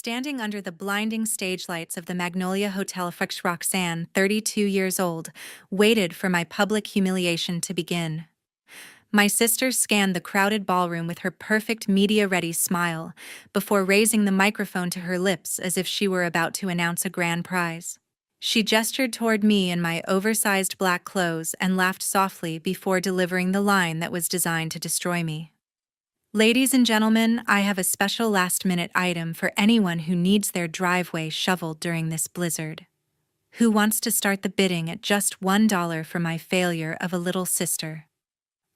Standing under the blinding stage lights of the Magnolia Hotel, Roxanne, 32 years old, waited for my public humiliation to begin. My sister scanned the crowded ballroom with her perfect media-ready smile before raising the microphone to her lips as if she were about to announce a grand prize. She gestured toward me in my oversized black clothes and laughed softly before delivering the line that was designed to destroy me. Ladies and gentlemen, I have a special last-minute item for anyone who needs their driveway shoveled during this blizzard. Who wants to start the bidding at just $1 for my failure of a little sister?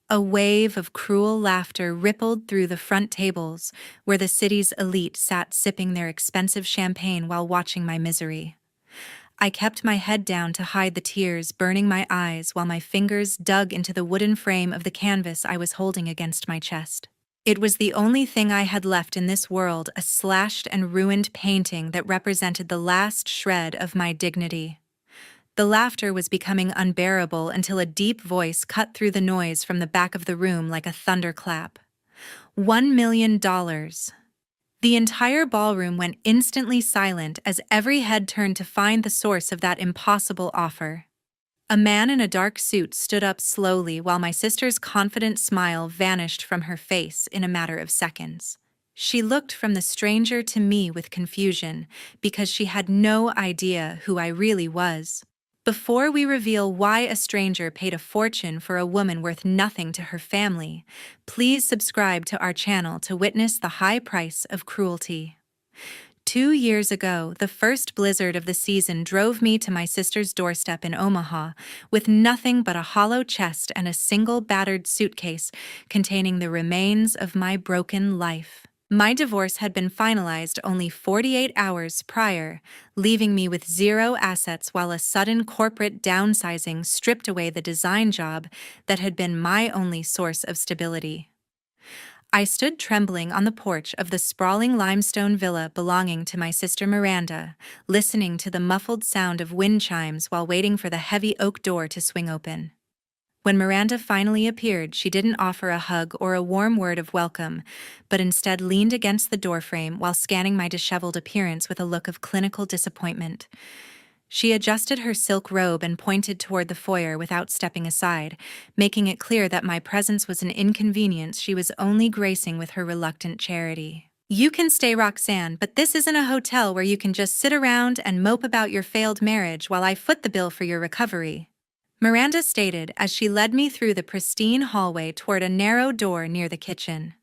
A wave of cruel laughter rippled through the front tables where the city's elite sat sipping their expensive champagne while watching my misery. I kept my head down to hide the tears burning my eyes while my fingers dug into the wooden frame of the canvas I was holding against my chest. It was the only thing I had left in this world, a slashed and ruined painting that represented the last shred of my dignity. The laughter was becoming unbearable until a deep voice cut through the noise from the back of the room like a thunderclap. $1 million. The entire ballroom went instantly silent as every head turned to find the source of that impossible offer. A man in a dark suit stood up slowly while my sister's confident smile vanished from her face in a matter of seconds. She looked from the stranger to me with confusion because she had no idea who I really was. Before we reveal why a stranger paid a fortune for a woman worth nothing to her family, please subscribe to our channel to witness the high price of cruelty. 2 years ago, the first blizzard of the season drove me to my sister's doorstep in Omaha with nothing but a hollow chest and a single battered suitcase containing the remains of my broken life. My divorce had been finalized only 48 hours prior, leaving me with zero assets while a sudden corporate downsizing stripped away the design job that had been my only source of stability. I stood trembling on the porch of the sprawling limestone villa belonging to my sister Miranda, listening to the muffled sound of wind chimes while waiting for the heavy oak door to swing open. When Miranda finally appeared, she didn't offer a hug or a warm word of welcome, but instead leaned against the doorframe while scanning my disheveled appearance with a look of clinical disappointment. She adjusted her silk robe and pointed toward the foyer without stepping aside, making it clear that my presence was an inconvenience she was only gracing with her reluctant charity. "You can stay, Roxanne, but this isn't a hotel where you can just sit around and mope about your failed marriage while I foot the bill for your recovery," Miranda stated as she led me through the pristine hallway toward a narrow door near the kitchen.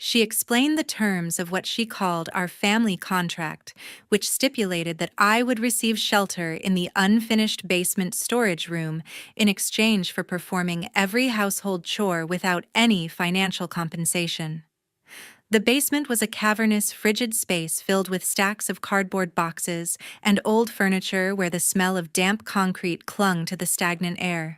She explained the terms of what she called our family contract, which stipulated that I would receive shelter in the unfinished basement storage room in exchange for performing every household chore without any financial compensation. The basement was a cavernous, frigid space filled with stacks of cardboard boxes and old furniture where the smell of damp concrete clung to the stagnant air.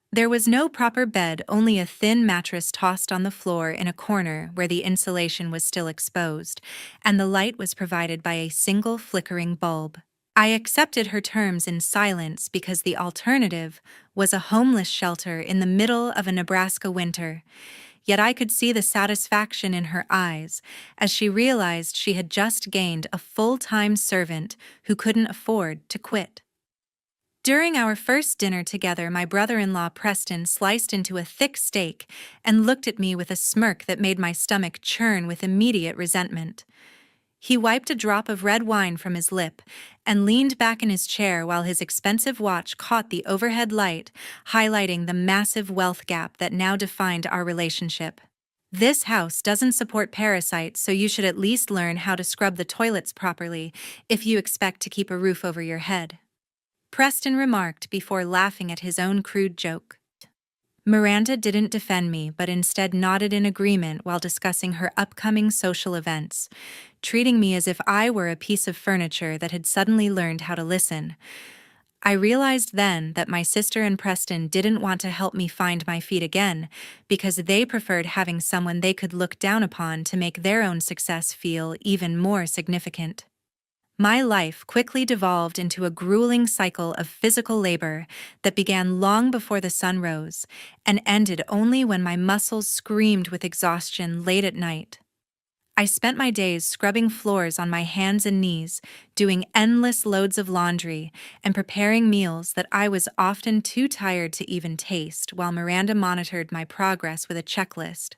There was no proper bed, only a thin mattress tossed on the floor in a corner where the insulation was still exposed, and the light was provided by a single flickering bulb. I accepted her terms in silence because the alternative was a homeless shelter in the middle of a Nebraska winter, yet I could see the satisfaction in her eyes as she realized she had just gained a full-time servant who couldn't afford to quit. During our first dinner together, my brother-in-law Preston sliced into a thick steak and looked at me with a smirk that made my stomach churn with immediate resentment. He wiped a drop of red wine from his lip and leaned back in his chair while his expensive watch caught the overhead light, highlighting the massive wealth gap that now defined our relationship. "This house doesn't support parasites, so you should at least learn how to scrub the toilets properly if you expect to keep a roof over your head," Preston remarked before laughing at his own crude joke. Miranda didn't defend me, but instead nodded in agreement while discussing her upcoming social events, treating me as if I were a piece of furniture that had suddenly learned how to listen. I realized then that my sister and Preston didn't want to help me find my feet again because they preferred having someone they could look down upon to make their own success feel even more significant. My life quickly devolved into a grueling cycle of physical labor that began long before the sun rose and ended only when my muscles screamed with exhaustion late at night. I spent my days scrubbing floors on my hands and knees, doing endless loads of laundry, and preparing meals that I was often too tired to even taste while Miranda monitored my progress with a checklist.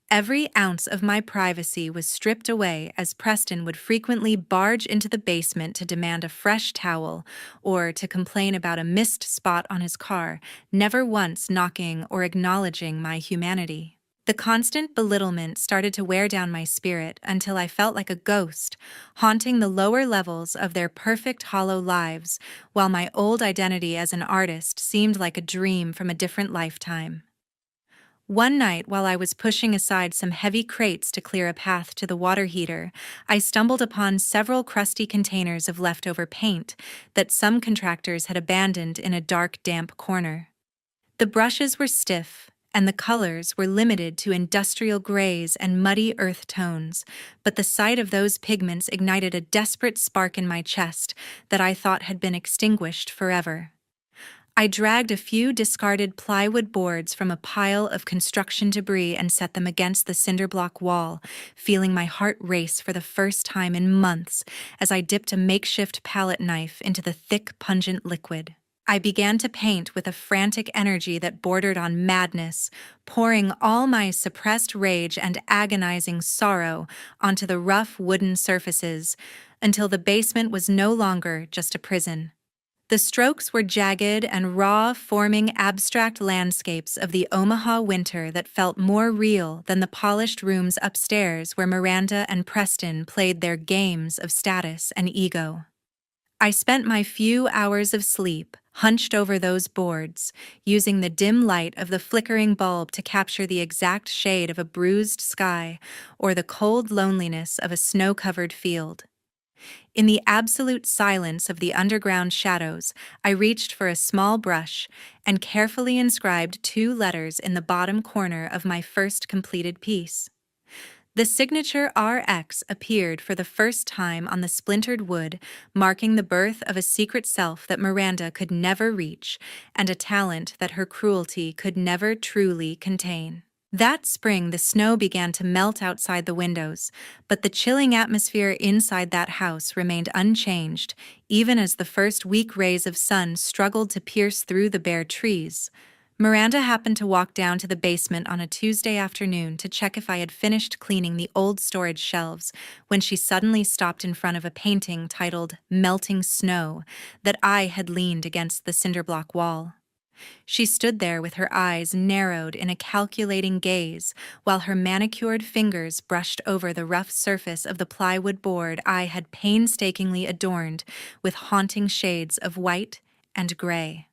Every ounce of my privacy was stripped away as Preston would frequently barge into the basement to demand a fresh towel or to complain about a missed spot on his car, never once knocking or acknowledging my humanity. The constant belittlement started to wear down my spirit until I felt like a ghost, haunting the lower levels of their perfect hollow lives, while my old identity as an artist seemed like a dream from a different lifetime. One night, while I was pushing aside some heavy crates to clear a path to the water heater, I stumbled upon several crusty containers of leftover paint that some contractors had abandoned in a dark, damp corner. The brushes were stiff, and the colors were limited to industrial grays and muddy earth tones, but the sight of those pigments ignited a desperate spark in my chest that I thought had been extinguished forever. I dragged a few discarded plywood boards from a pile of construction debris and set them against the cinder block wall, feeling my heart race for the first time in months as I dipped a makeshift palette knife into the thick, pungent liquid. I began to paint with a frantic energy that bordered on madness, pouring all my suppressed rage and agonizing sorrow onto the rough wooden surfaces until the basement was no longer just a prison. The strokes were jagged and raw, forming abstract landscapes of the Omaha winter that felt more real than the polished rooms upstairs where Miranda and Preston played their games of status and ego. I spent my few hours of sleep hunched over those boards, using the dim light of the flickering bulb to capture the exact shade of a bruised sky or the cold loneliness of a snow-covered field. In the absolute silence of the underground shadows, I reached for a small brush and carefully inscribed 2 letters in the bottom corner of my first completed piece. The signature RX appeared for the first time on the splintered wood, marking the birth of a secret self that Miranda could never reach and a talent that her cruelty could never truly contain. That spring, the snow began to melt outside the windows, but the chilling atmosphere inside that house remained unchanged, even as the first weak rays of sun struggled to pierce through the bare trees. Miranda happened to walk down to the basement on a Tuesday afternoon to check if I had finished cleaning the old storage shelves when she suddenly stopped in front of a painting titled "Melting Snow" that I had leaned against the cinder block wall. She stood there with her eyes narrowed in a calculating gaze, while her manicured fingers brushed over the rough surface of the plywood board I had painstakingly adorned with haunting shades of white and gray.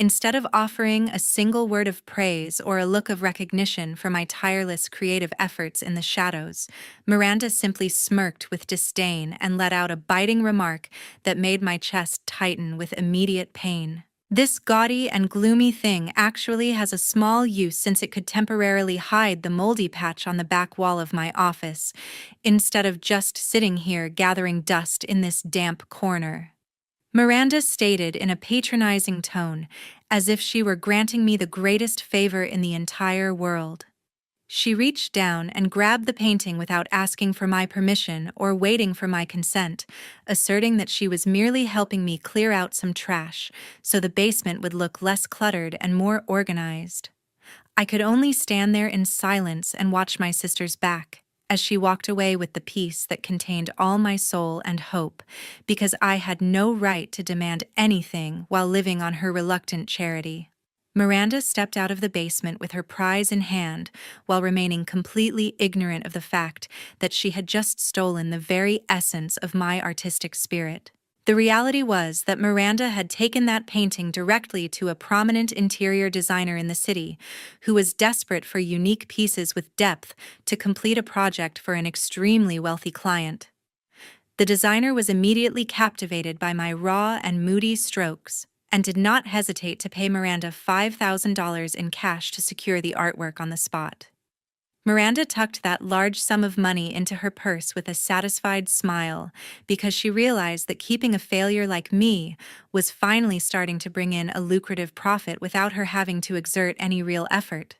Instead of offering a single word of praise or a look of recognition for my tireless creative efforts in the shadows, Miranda simply smirked with disdain and let out a biting remark that made my chest tighten with immediate pain. "This gaudy and gloomy thing actually has a small use since it could temporarily hide the moldy patch on the back wall of my office, instead of just sitting here gathering dust in this damp corner," Miranda stated in a patronizing tone, as if she were granting me the greatest favor in the entire world. She reached down and grabbed the painting without asking for my permission or waiting for my consent, asserting that she was merely helping me clear out some trash so the basement would look less cluttered and more organized. I could only stand there in silence and watch my sister's back as she walked away with the piece that contained all my soul and hope, because I had no right to demand anything while living on her reluctant charity. Miranda stepped out of the basement with her prize in hand while remaining completely ignorant of the fact that she had just stolen the very essence of my artistic spirit. The reality was that Miranda had taken that painting directly to a prominent interior designer in the city, who was desperate for unique pieces with depth to complete a project for an extremely wealthy client. The designer was immediately captivated by my raw and moody strokes, and did not hesitate to pay Miranda $5,000 in cash to secure the artwork on the spot. Miranda tucked that large sum of money into her purse with a satisfied smile, because she realized that keeping a failure like me was finally starting to bring in a lucrative profit without her having to exert any real effort.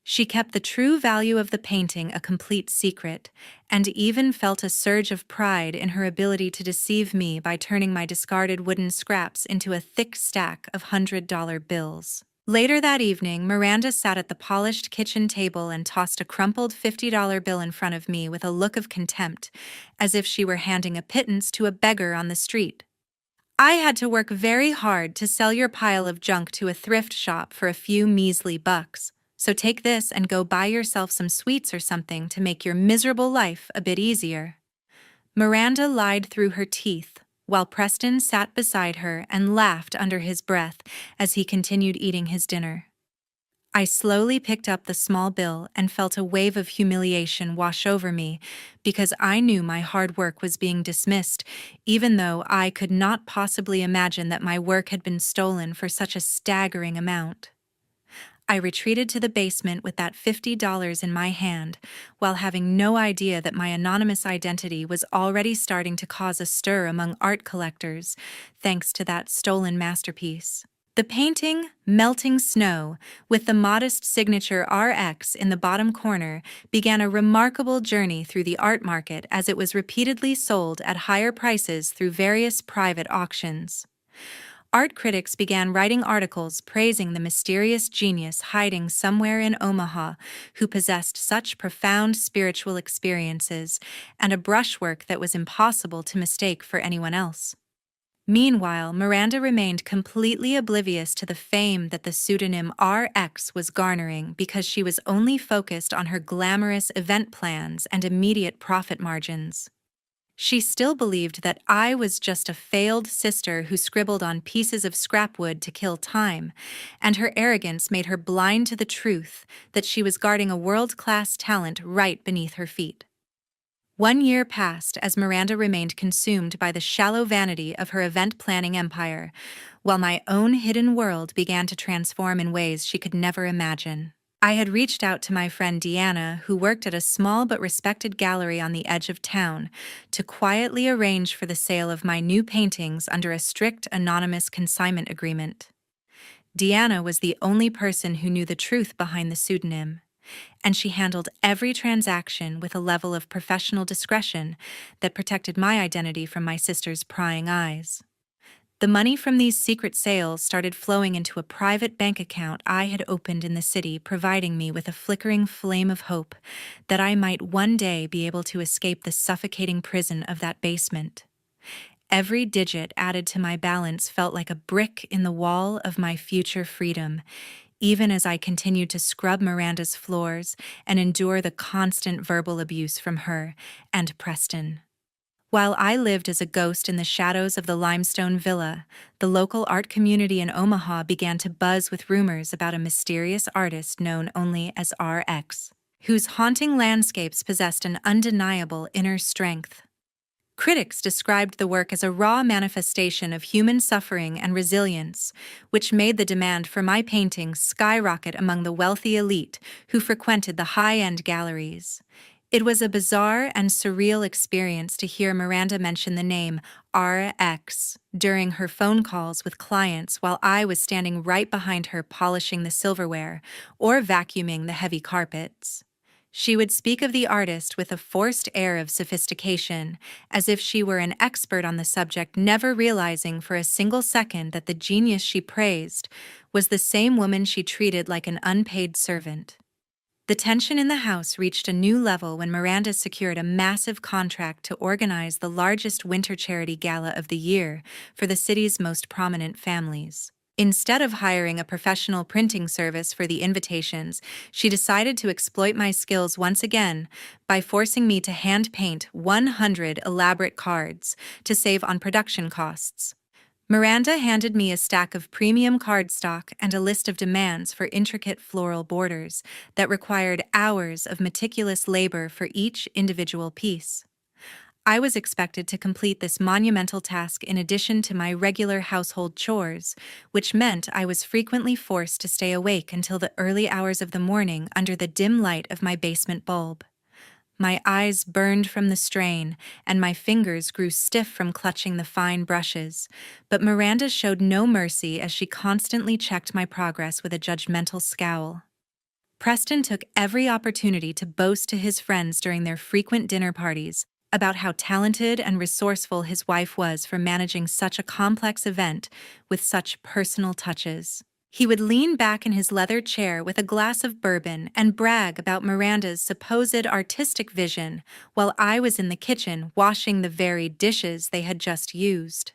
She kept the true value of the painting a complete secret, and even felt a surge of pride in her ability to deceive me by turning my discarded wooden scraps into a thick stack of $100 bills. Later that evening, Miranda sat at the polished kitchen table and tossed a crumpled $50 bill in front of me with a look of contempt, as if she were handing a pittance to a beggar on the street. "I had to work very hard to sell your pile of junk to a thrift shop for a few measly bucks. So take this and go buy yourself some sweets or something to make your miserable life a bit easier." Miranda lied through her teeth, while Preston sat beside her and laughed under his breath as he continued eating his dinner. I slowly picked up the small bill and felt a wave of humiliation wash over me because I knew my hard work was being dismissed, even though I could not possibly imagine that my work had been stolen for such a staggering amount. I retreated to the basement with that $50 in my hand, while having no idea that my anonymous identity was already starting to cause a stir among art collectors, thanks to that stolen masterpiece. The painting, Melting Snow, with the modest signature RX in the bottom corner, began a remarkable journey through the art market as it was repeatedly sold at higher prices through various private auctions. Art critics began writing articles praising the mysterious genius hiding somewhere in Omaha who possessed such profound spiritual experiences and a brushwork that was impossible to mistake for anyone else. Meanwhile, Miranda remained completely oblivious to the fame that the pseudonym RX was garnering because she was only focused on her glamorous event plans and immediate profit margins. She still believed that I was just a failed sister who scribbled on pieces of scrap wood to kill time, and her arrogance made her blind to the truth that she was guarding a world-class talent right beneath her feet. 1 year passed as Miranda remained consumed by the shallow vanity of her event-planning empire, while my own hidden world began to transform in ways she could never imagine. I had reached out to my friend Deanna, who worked at a small but respected gallery on the edge of town, to quietly arrange for the sale of my new paintings under a strict anonymous consignment agreement. Deanna was the only person who knew the truth behind the pseudonym, and she handled every transaction with a level of professional discretion that protected my identity from my sister's prying eyes. The money from these secret sales started flowing into a private bank account I had opened in the city, providing me with a flickering flame of hope that I might one day be able to escape the suffocating prison of that basement. Every digit added to my balance felt like a brick in the wall of my future freedom, even as I continued to scrub Miranda's floors and endure the constant verbal abuse from her and Preston. While I lived as a ghost in the shadows of the limestone villa, the local art community in Omaha began to buzz with rumors about a mysterious artist known only as RX, whose haunting landscapes possessed an undeniable inner strength. Critics described the work as a raw manifestation of human suffering and resilience, which made the demand for my paintings skyrocket among the wealthy elite who frequented the high-end galleries. It was a bizarre and surreal experience to hear Miranda mention the name RX during her phone calls with clients while I was standing right behind her polishing the silverware or vacuuming the heavy carpets. She would speak of the artist with a forced air of sophistication, as if she were an expert on the subject, never realizing for a single second that the genius she praised was the same woman she treated like an unpaid servant. The tension in the house reached a new level when Miranda secured a massive contract to organize the largest winter charity gala of the year for the city's most prominent families. Instead of hiring a professional printing service for the invitations, she decided to exploit my skills once again by forcing me to hand-paint 100 elaborate cards to save on production costs. Miranda handed me a stack of premium cardstock and a list of demands for intricate floral borders that required hours of meticulous labor for each individual piece. I was expected to complete this monumental task in addition to my regular household chores, which meant I was frequently forced to stay awake until the early hours of the morning under the dim light of my basement bulb. My eyes burned from the strain, and my fingers grew stiff from clutching the fine brushes, but Miranda showed no mercy as she constantly checked my progress with a judgmental scowl. Preston took every opportunity to boast to his friends during their frequent dinner parties about how talented and resourceful his wife was for managing such a complex event with such personal touches. He would lean back in his leather chair with a glass of bourbon and brag about Miranda's supposed artistic vision while I was in the kitchen washing the very dishes they had just used.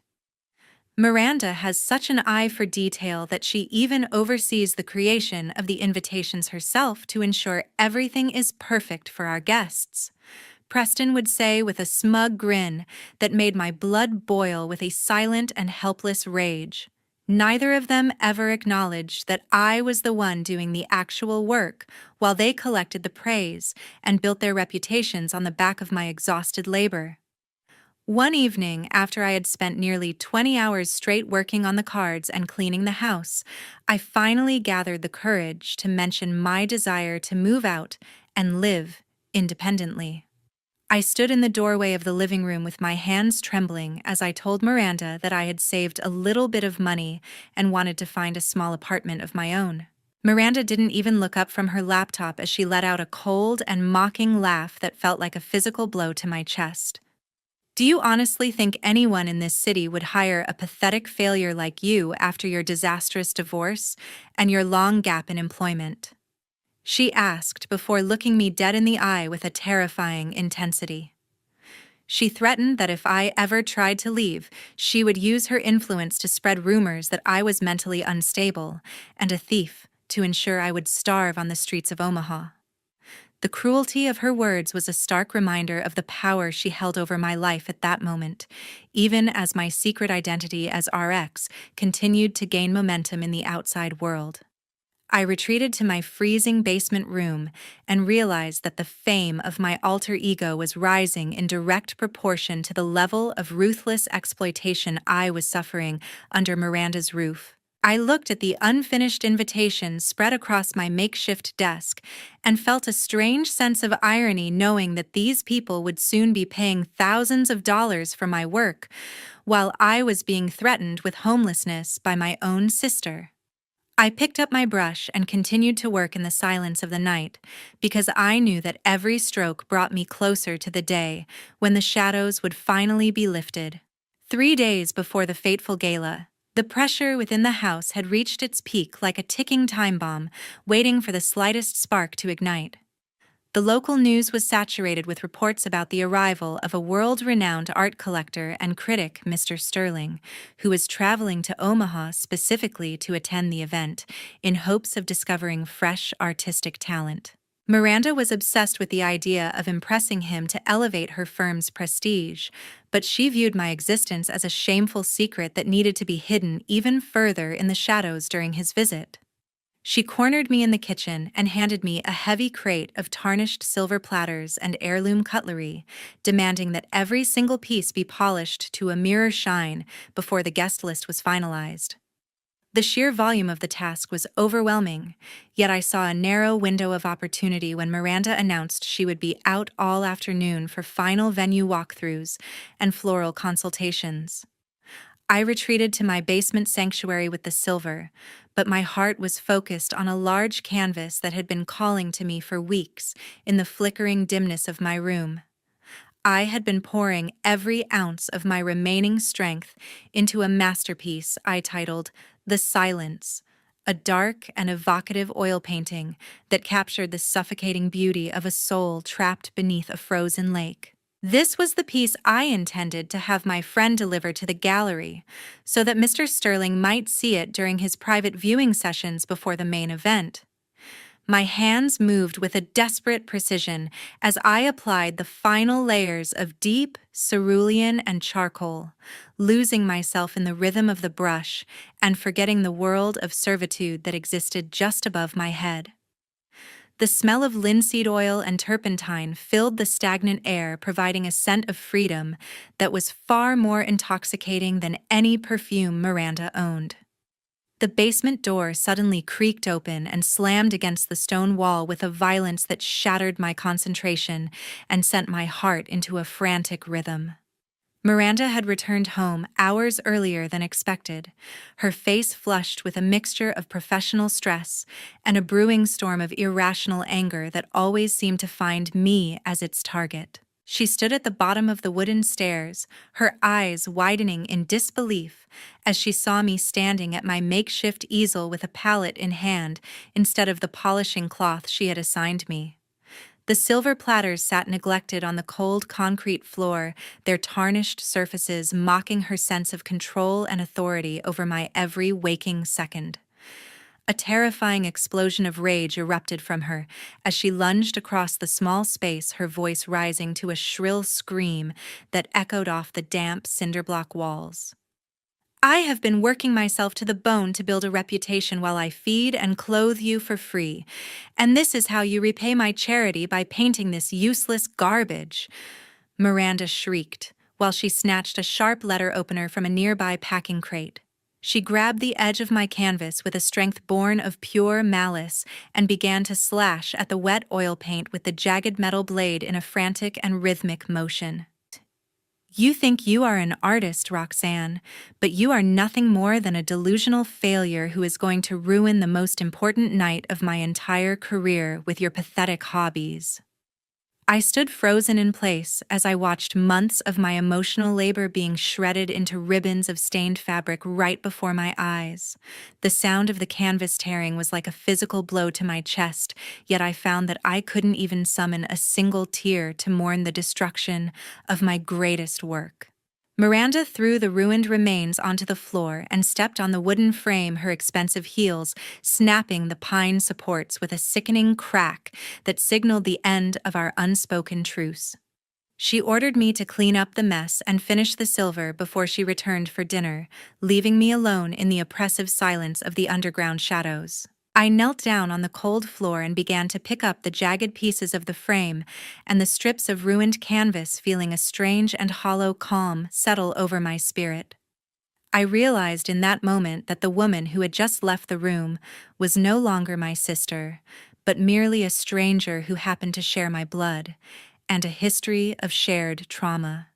Miranda has such an eye for detail that she even oversees the creation of the invitations herself to ensure everything is perfect for our guests, Preston would say with a smug grin that made my blood boil with a silent and helpless rage. Neither of them ever acknowledged that I was the one doing the actual work while they collected the praise and built their reputations on the back of my exhausted labor. One evening, after I had spent nearly 20 hours straight working on the cards and cleaning the house, I finally gathered the courage to mention my desire to move out and live independently. I stood in the doorway of the living room with my hands trembling as I told Miranda that I had saved a little bit of money and wanted to find a small apartment of my own. Miranda didn't even look up from her laptop as she let out a cold and mocking laugh that felt like a physical blow to my chest. Do you honestly think anyone in this city would hire a pathetic failure like you after your disastrous divorce and your long gap in employment? She asked before looking me dead in the eye with a terrifying intensity. She threatened that if I ever tried to leave, she would use her influence to spread rumors that I was mentally unstable and a thief to ensure I would starve on the streets of Omaha. The cruelty of her words was a stark reminder of the power she held over my life at that moment, even as my secret identity as RX continued to gain momentum in the outside world. I retreated to my freezing basement room and realized that the fame of my alter ego was rising in direct proportion to the level of ruthless exploitation I was suffering under Miranda's roof. I looked at the unfinished invitations spread across my makeshift desk and felt a strange sense of irony knowing that these people would soon be paying thousands of dollars for my work, while I was being threatened with homelessness by my own sister. I picked up my brush and continued to work in the silence of the night, because I knew that every stroke brought me closer to the day when the shadows would finally be lifted. 3 days before the fateful gala, the pressure within the house had reached its peak like a ticking time bomb, waiting for the slightest spark to ignite. The local news was saturated with reports about the arrival of a world-renowned art collector and critic, Mr. Sterling, who was traveling to Omaha specifically to attend the event, in hopes of discovering fresh artistic talent. Miranda was obsessed with the idea of impressing him to elevate her firm's prestige, but she viewed my existence as a shameful secret that needed to be hidden even further in the shadows during his visit. She cornered me in the kitchen and handed me a heavy crate of tarnished silver platters and heirloom cutlery, demanding that every single piece be polished to a mirror shine before the guest list was finalized. The sheer volume of the task was overwhelming, yet I saw a narrow window of opportunity when Miranda announced she would be out all afternoon for final venue walkthroughs and floral consultations. I retreated to my basement sanctuary with the silver, but my heart was focused on a large canvas that had been calling to me for weeks in the flickering dimness of my room. I had been pouring every ounce of my remaining strength into a masterpiece I titled The Silence, a dark and evocative oil painting that captured the suffocating beauty of a soul trapped beneath a frozen lake. This was the piece I intended to have my friend deliver to the gallery, so that Mr. Sterling might see it during his private viewing sessions before the main event. My hands moved with a desperate precision as I applied the final layers of deep cerulean and charcoal, losing myself in the rhythm of the brush and forgetting the world of servitude that existed just above my head. The smell of linseed oil and turpentine filled the stagnant air, providing a scent of freedom that was far more intoxicating than any perfume Miranda owned. The basement door suddenly creaked open and slammed against the stone wall with a violence that shattered my concentration and sent my heart into a frantic rhythm. Miranda had returned home hours earlier than expected, her face flushed with a mixture of professional stress and a brewing storm of irrational anger that always seemed to find me as its target. She stood at the bottom of the wooden stairs, her eyes widening in disbelief as she saw me standing at my makeshift easel with a palette in hand instead of the polishing cloth she had assigned me. The silver platters sat neglected on the cold concrete floor, their tarnished surfaces mocking her sense of control and authority over my every waking second. A terrifying explosion of rage erupted from her as she lunged across the small space, her voice rising to a shrill scream that echoed off the damp cinderblock walls. I have been working myself to the bone to build a reputation while I feed and clothe you for free, and this is how you repay my charity by painting this useless garbage, Miranda shrieked, while she snatched a sharp letter opener from a nearby packing crate. She grabbed the edge of my canvas with a strength born of pure malice and began to slash at the wet oil paint with the jagged metal blade in a frantic and rhythmic motion. You think you are an artist, Roxanne, but you are nothing more than a delusional failure who is going to ruin the most important night of my entire career with your pathetic hobbies. I stood frozen in place as I watched months of my emotional labor being shredded into ribbons of stained fabric right before my eyes. The sound of the canvas tearing was like a physical blow to my chest, yet I found that I couldn't even summon a single tear to mourn the destruction of my greatest work. Miranda threw the ruined remains onto the floor and stepped on the wooden frame, her expensive heels snapping the pine supports with a sickening crack that signaled the end of our unspoken truce. She ordered me to clean up the mess and finish the silver before she returned for dinner, leaving me alone in the oppressive silence of the underground shadows. I knelt down on the cold floor and began to pick up the jagged pieces of the frame and the strips of ruined canvas, feeling a strange and hollow calm settle over my spirit. I realized in that moment that the woman who had just left the room was no longer my sister, but merely a stranger who happened to share my blood and a history of shared trauma.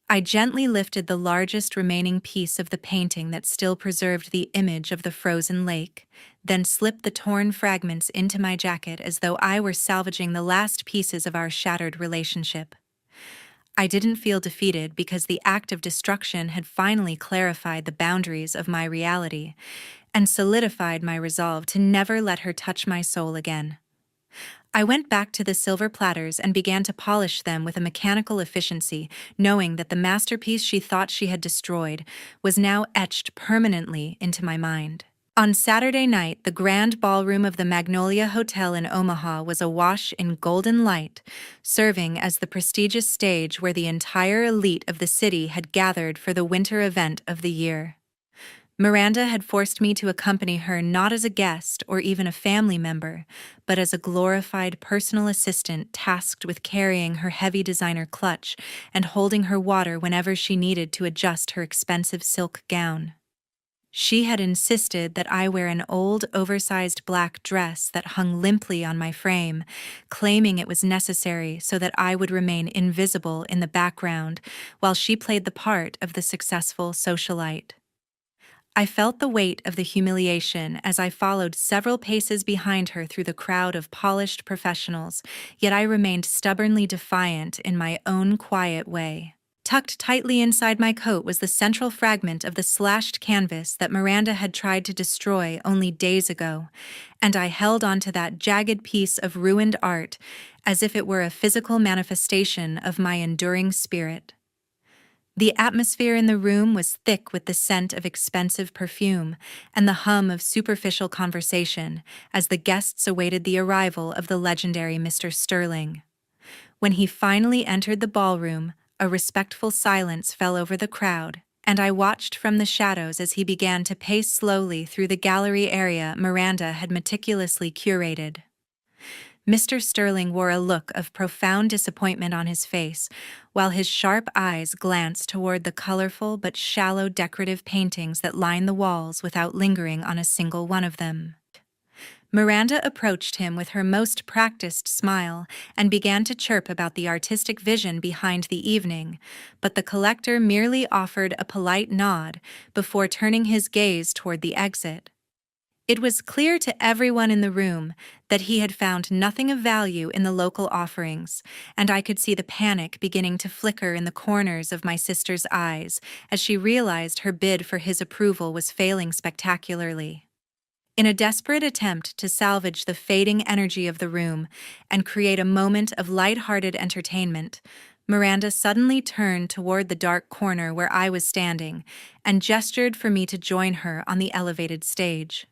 I gently lifted the largest remaining piece of the painting that still preserved the image of the frozen lake, then slipped the torn fragments into my jacket as though I were salvaging the last pieces of our shattered relationship. I didn't feel defeated because the act of destruction had finally clarified the boundaries of my reality and solidified my resolve to never let her touch my soul again. I went back to the silver platters and began to polish them with a mechanical efficiency, knowing that the masterpiece she thought she had destroyed was now etched permanently into my mind. On Saturday night, the grand ballroom of the Magnolia Hotel in Omaha was awash in golden light, serving as the prestigious stage where the entire elite of the city had gathered for the winter event of the year. Miranda had forced me to accompany her not as a guest or even a family member, but as a glorified personal assistant tasked with carrying her heavy designer clutch and holding her water whenever she needed to adjust her expensive silk gown. She had insisted that I wear an old, oversized black dress that hung limply on my frame, claiming it was necessary so that I would remain invisible in the background while she played the part of the successful socialite. I felt the weight of the humiliation as I followed several paces behind her through the crowd of polished professionals, yet I remained stubbornly defiant in my own quiet way. Tucked tightly inside my coat was the central fragment of the slashed canvas that Miranda had tried to destroy only days ago, and I held onto that jagged piece of ruined art as if it were a physical manifestation of my enduring spirit. The atmosphere in the room was thick with the scent of expensive perfume and the hum of superficial conversation as the guests awaited the arrival of the legendary Mr. Sterling. When he finally entered the ballroom, a respectful silence fell over the crowd, and I watched from the shadows as he began to pace slowly through the gallery area Miranda had meticulously curated. Mr. Sterling wore a look of profound disappointment on his face, while his sharp eyes glanced toward the colorful but shallow decorative paintings that lined the walls without lingering on a single one of them. Miranda approached him with her most practiced smile and began to chirp about the artistic vision behind the evening, but the collector merely offered a polite nod before turning his gaze toward the exit. It was clear to everyone in the room that he had found nothing of value in the local offerings, and I could see the panic beginning to flicker in the corners of my sister's eyes as she realized her bid for his approval was failing spectacularly. In a desperate attempt to salvage the fading energy of the room and create a moment of light-hearted entertainment, Miranda suddenly turned toward the dark corner where I was standing and gestured for me to join her on the elevated stage.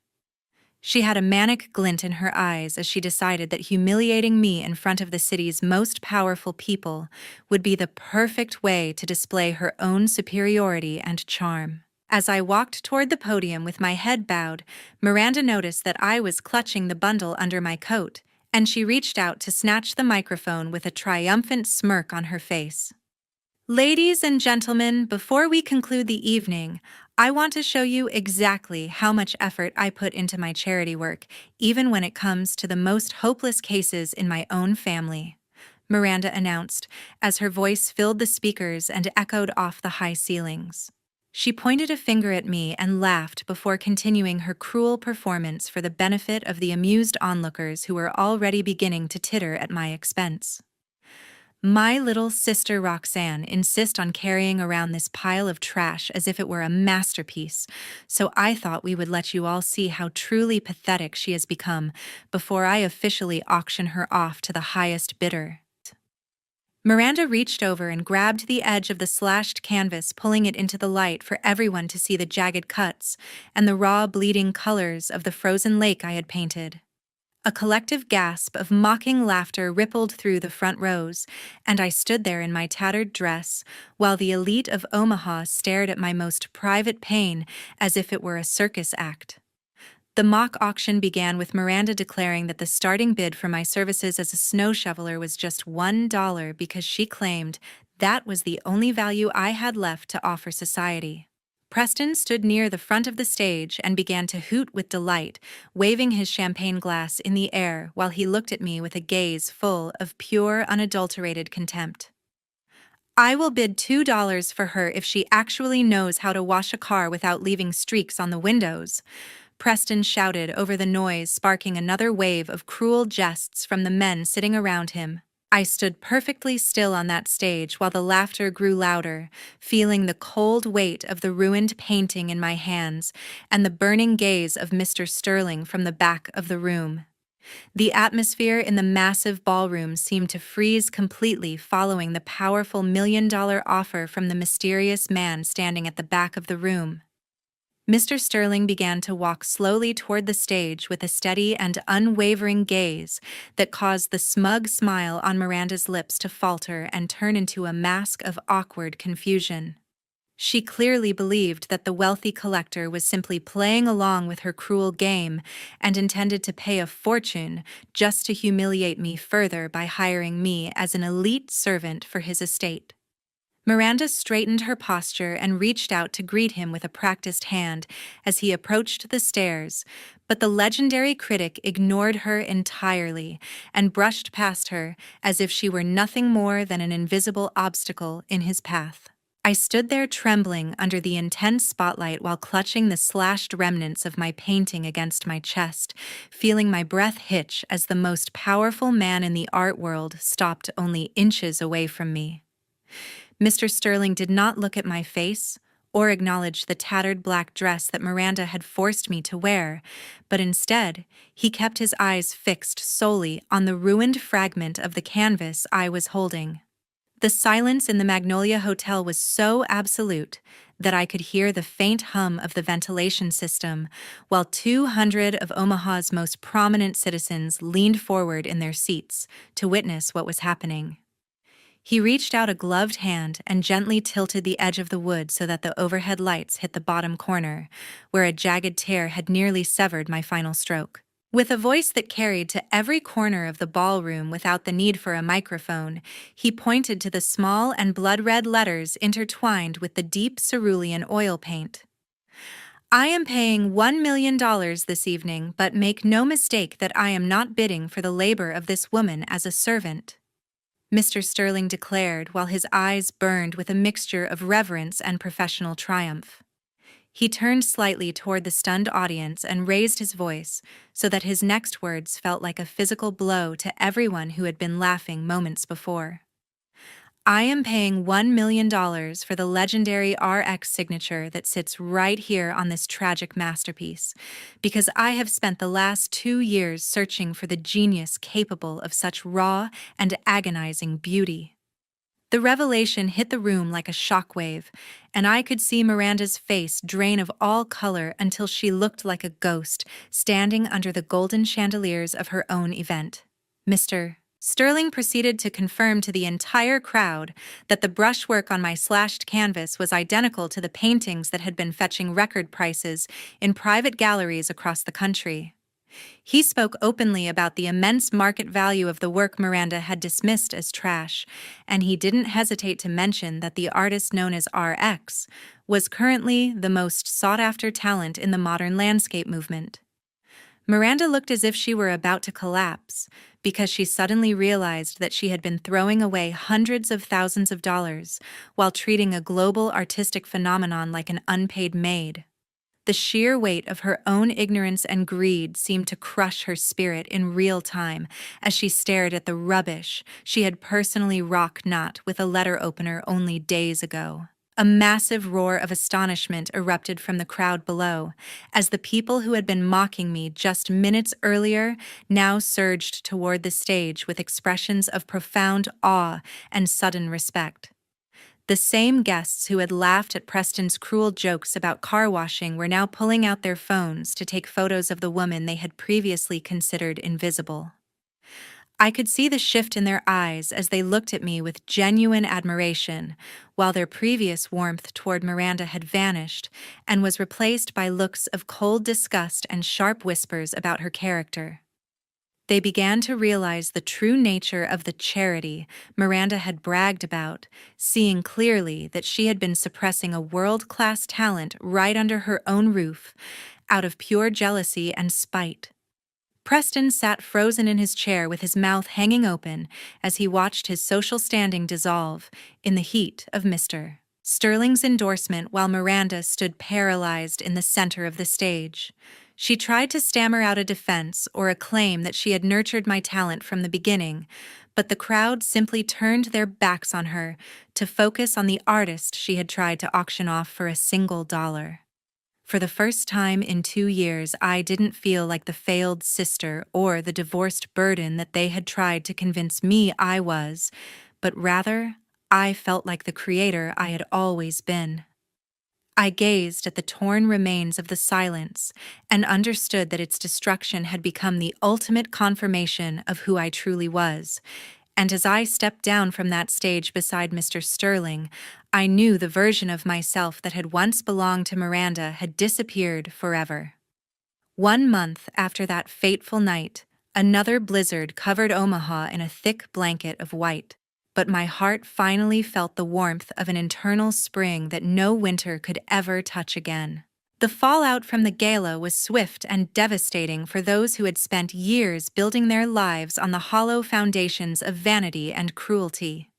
She had a manic glint in her eyes as she decided that humiliating me in front of the city's most powerful people would be the perfect way to display her own superiority and charm. As I walked toward the podium with my head bowed, Miranda noticed that I was clutching the bundle under my coat, and she reached out to snatch the microphone with a triumphant smirk on her face. Ladies and gentlemen, before we conclude the evening, I want to show you exactly how much effort I put into my charity work, even when it comes to the most hopeless cases in my own family, Miranda announced, as her voice filled the speakers and echoed off the high ceilings. She pointed a finger at me and laughed before continuing her cruel performance for the benefit of the amused onlookers who were already beginning to titter at my expense. My little sister Roxanne insists on carrying around this pile of trash as if it were a masterpiece, so I thought we would let you all see how truly pathetic she has become before I officially auction her off to the highest bidder. Miranda reached over and grabbed the edge of the slashed canvas, pulling it into the light for everyone to see the jagged cuts and the raw, bleeding colors of the frozen lake I had painted. A collective gasp of mocking laughter rippled through the front rows, and I stood there in my tattered dress, while the elite of Omaha stared at my most private pain as if it were a circus act. The mock auction began with Miranda declaring that the starting bid for my services as a snow shoveler was just $1 because she claimed that was the only value I had left to offer society. Preston stood near the front of the stage and began to hoot with delight, waving his champagne glass in the air while he looked at me with a gaze full of pure, unadulterated contempt. I will bid $2 for her if she actually knows how to wash a car without leaving streaks on the windows, Preston shouted over the noise, sparking another wave of cruel jests from the men sitting around him. I stood perfectly still on that stage while the laughter grew louder, feeling the cold weight of the ruined painting in my hands and the burning gaze of Mr. Sterling from the back of the room. The atmosphere in the massive ballroom seemed to freeze completely following the powerful $1 million offer from the mysterious man standing at the back of the room. Mr. Sterling began to walk slowly toward the stage with a steady and unwavering gaze that caused the smug smile on Miranda's lips to falter and turn into a mask of awkward confusion. She clearly believed that the wealthy collector was simply playing along with her cruel game and intended to pay a fortune just to humiliate me further by hiring me as an elite servant for his estate. Miranda straightened her posture and reached out to greet him with a practiced hand as he approached the stairs, but the legendary critic ignored her entirely and brushed past her as if she were nothing more than an invisible obstacle in his path. I stood there trembling under the intense spotlight while clutching the slashed remnants of my painting against my chest, feeling my breath hitch as the most powerful man in the art world stopped only inches away from me. Mr. Sterling did not look at my face or acknowledge the tattered black dress that Miranda had forced me to wear, but instead, he kept his eyes fixed solely on the ruined fragment of the canvas I was holding. The silence in the Magnolia Hotel was so absolute that I could hear the faint hum of the ventilation system, while 200 of Omaha's most prominent citizens leaned forward in their seats to witness what was happening. He reached out a gloved hand and gently tilted the edge of the wood so that the overhead lights hit the bottom corner, where a jagged tear had nearly severed my final stroke. With a voice that carried to every corner of the ballroom without the need for a microphone, he pointed to the small and blood-red letters intertwined with the deep cerulean oil paint. I am paying $1 million this evening, but make no mistake that I am not bidding for the labor of this woman as a servant," Mr. Sterling declared while his eyes burned with a mixture of reverence and professional triumph. He turned slightly toward the stunned audience and raised his voice so that his next words felt like a physical blow to everyone who had been laughing moments before. "I am paying $1 million for the legendary RX signature that sits right here on this tragic masterpiece, because I have spent the last 2 years searching for the genius capable of such raw and agonizing beauty." The revelation hit the room like a shockwave, and I could see Miranda's face drain of all color until she looked like a ghost standing under the golden chandeliers of her own event. Mr. Sterling proceeded to confirm to the entire crowd that the brushwork on my slashed canvas was identical to the paintings that had been fetching record prices in private galleries across the country. He spoke openly about the immense market value of the work Miranda had dismissed as trash, and he didn't hesitate to mention that the artist known as RX was currently the most sought-after talent in the modern landscape movement. Miranda looked as if she were about to collapse, because she suddenly realized that she had been throwing away hundreds of thousands of dollars while treating a global artistic phenomenon like an unpaid maid. The sheer weight of her own ignorance and greed seemed to crush her spirit in real time as she stared at the rubbish she had personally rock-knot with a letter opener only days ago. A massive roar of astonishment erupted from the crowd below, as the people who had been mocking me just minutes earlier now surged toward the stage with expressions of profound awe and sudden respect. The same guests who had laughed at Preston's cruel jokes about car washing were now pulling out their phones to take photos of the woman they had previously considered invisible. I could see the shift in their eyes as they looked at me with genuine admiration, while their previous warmth toward Miranda had vanished and was replaced by looks of cold disgust and sharp whispers about her character. They began to realize the true nature of the charity Miranda had bragged about, seeing clearly that she had been suppressing a world-class talent right under her own roof, out of pure jealousy and spite. Preston sat frozen in his chair with his mouth hanging open as he watched his social standing dissolve in the heat of Mr. Sterling's endorsement, while Miranda stood paralyzed in the center of the stage. She tried to stammer out a defense or a claim that she had nurtured my talent from the beginning, but the crowd simply turned their backs on her to focus on the artist she had tried to auction off for a single dollar. For the first time in 2 years, I didn't feel like the failed sister or the divorced burden that they had tried to convince me I was, but rather, I felt like the creator I had always been. I gazed at the torn remains of the silence and understood that its destruction had become the ultimate confirmation of who I truly was. And as I stepped down from that stage beside Mr. Sterling, I knew the version of myself that had once belonged to Miranda had disappeared forever. 1 month after that fateful night, another blizzard covered Omaha in a thick blanket of white. But my heart finally felt the warmth of an internal spring that no winter could ever touch again. The fallout from the gala was swift and devastating for those who had spent years building their lives on the hollow foundations of vanity and cruelty.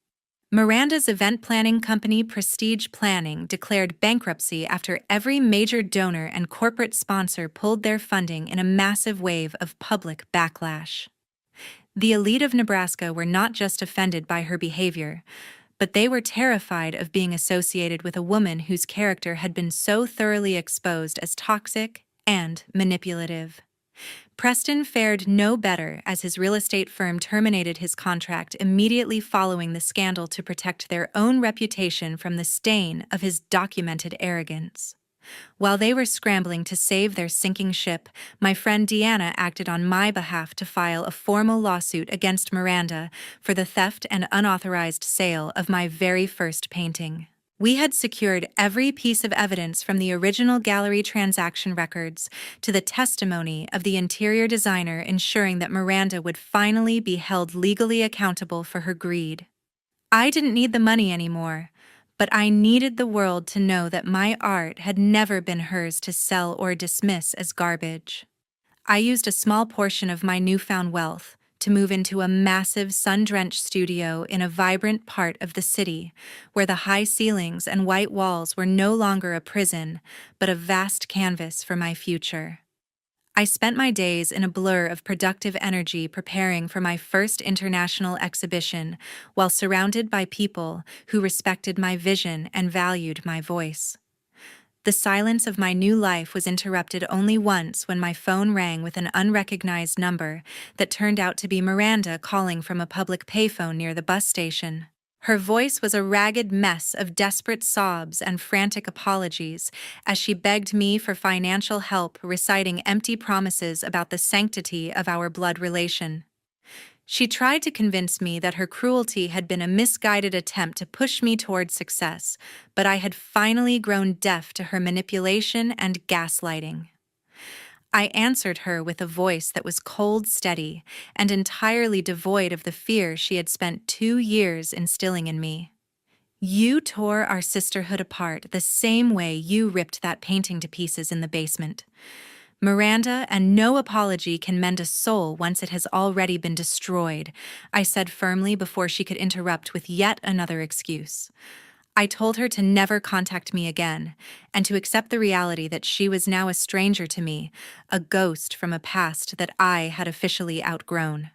Miranda's event planning company Prestige Planning declared bankruptcy after every major donor and corporate sponsor pulled their funding in a massive wave of public backlash. The elite of Nebraska were not just offended by her behavior, but they were terrified of being associated with a woman whose character had been so thoroughly exposed as toxic and manipulative. Preston fared no better as his real estate firm terminated his contract immediately following the scandal to protect their own reputation from the stain of his documented arrogance. While they were scrambling to save their sinking ship, my friend Deanna acted on my behalf to file a formal lawsuit against Miranda for the theft and unauthorized sale of my very first painting. We had secured every piece of evidence from the original gallery transaction records to the testimony of the interior designer, ensuring that Miranda would finally be held legally accountable for her greed. I didn't need the money anymore, But I needed the world to know that my art had never been hers to sell or dismiss as garbage. I used a small portion of my newfound wealth to move into a massive sun-drenched studio in a vibrant part of the city, where the high ceilings and white walls were no longer a prison, but a vast canvas for my future. I spent my days in a blur of productive energy preparing for my first international exhibition, while surrounded by people who respected my vision and valued my voice. The silence of my new life was interrupted only once when my phone rang with an unrecognized number that turned out to be Miranda calling from a public payphone near the bus station. Her voice was a ragged mess of desperate sobs and frantic apologies as she begged me for financial help, reciting empty promises about the sanctity of our blood relation. She tried to convince me that her cruelty had been a misguided attempt to push me toward success, but I had finally grown deaf to her manipulation and gaslighting. I answered her with a voice that was cold, steady, and entirely devoid of the fear she had spent 2 years instilling in me. You tore our sisterhood apart the same way you ripped that painting to pieces in the basement. Miranda, and no apology can mend a soul once it has already been destroyed, I said firmly before she could interrupt with yet another excuse. I told her to never contact me again, and to accept the reality that she was now a stranger to me, a ghost from a past that I had officially outgrown.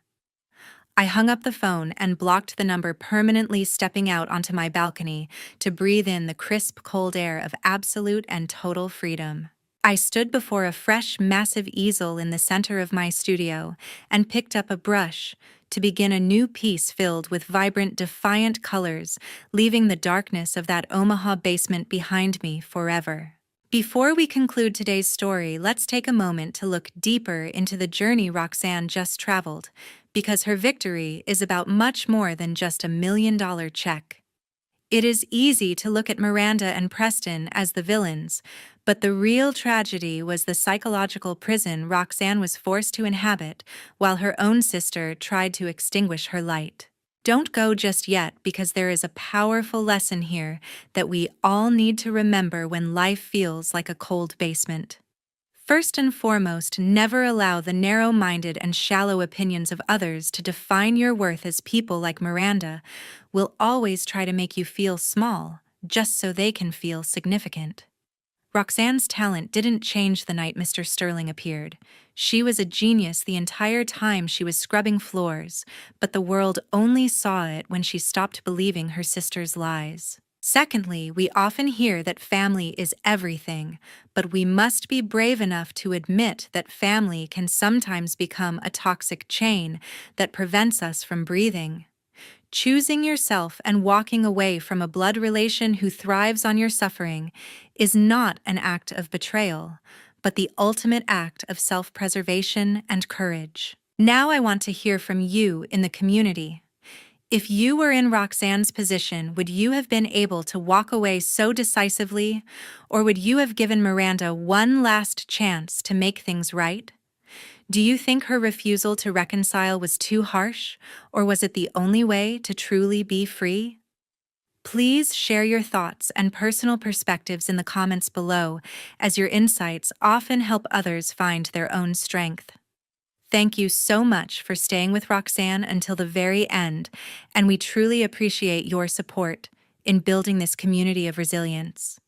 I hung up the phone and blocked the number, permanently stepping out onto my balcony to breathe in the crisp, cold air of absolute and total freedom. I stood before a fresh, massive easel in the center of my studio and picked up a brush to begin a new piece filled with vibrant, defiant colors, leaving the darkness of that Omaha basement behind me forever. Before we conclude today's story, let's take a moment to look deeper into the journey Roxanne just traveled, because her victory is about much more than just $1 million check. It is easy to look at Miranda and Preston as the villains, but the real tragedy was the psychological prison Roxanne was forced to inhabit while her own sister tried to extinguish her light. Don't go just yet, because there is a powerful lesson here that we all need to remember when life feels like a cold basement. First and foremost, never allow the narrow-minded and shallow opinions of others to define your worth, as people like Miranda will always try to make you feel small, just so they can feel significant. Roxanne's talent didn't change the night Mr. Sterling appeared. She was a genius the entire time she was scrubbing floors, but the world only saw it when she stopped believing her sister's lies. Secondly, we often hear that family is everything, but we must be brave enough to admit that family can sometimes become a toxic chain that prevents us from breathing. Choosing yourself and walking away from a blood relation who thrives on your suffering is not an act of betrayal, but the ultimate act of self-preservation and courage. Now I want to hear from you in the community. If you were in Roxanne's position, would you have been able to walk away so decisively, or would you have given Miranda one last chance to make things right? Do you think her refusal to reconcile was too harsh, or was it the only way to truly be free? Please share your thoughts and personal perspectives in the comments below, as your insights often help others find their own strength. Thank you so much for staying with Roxanne until the very end, and we truly appreciate your support in building this community of resilience.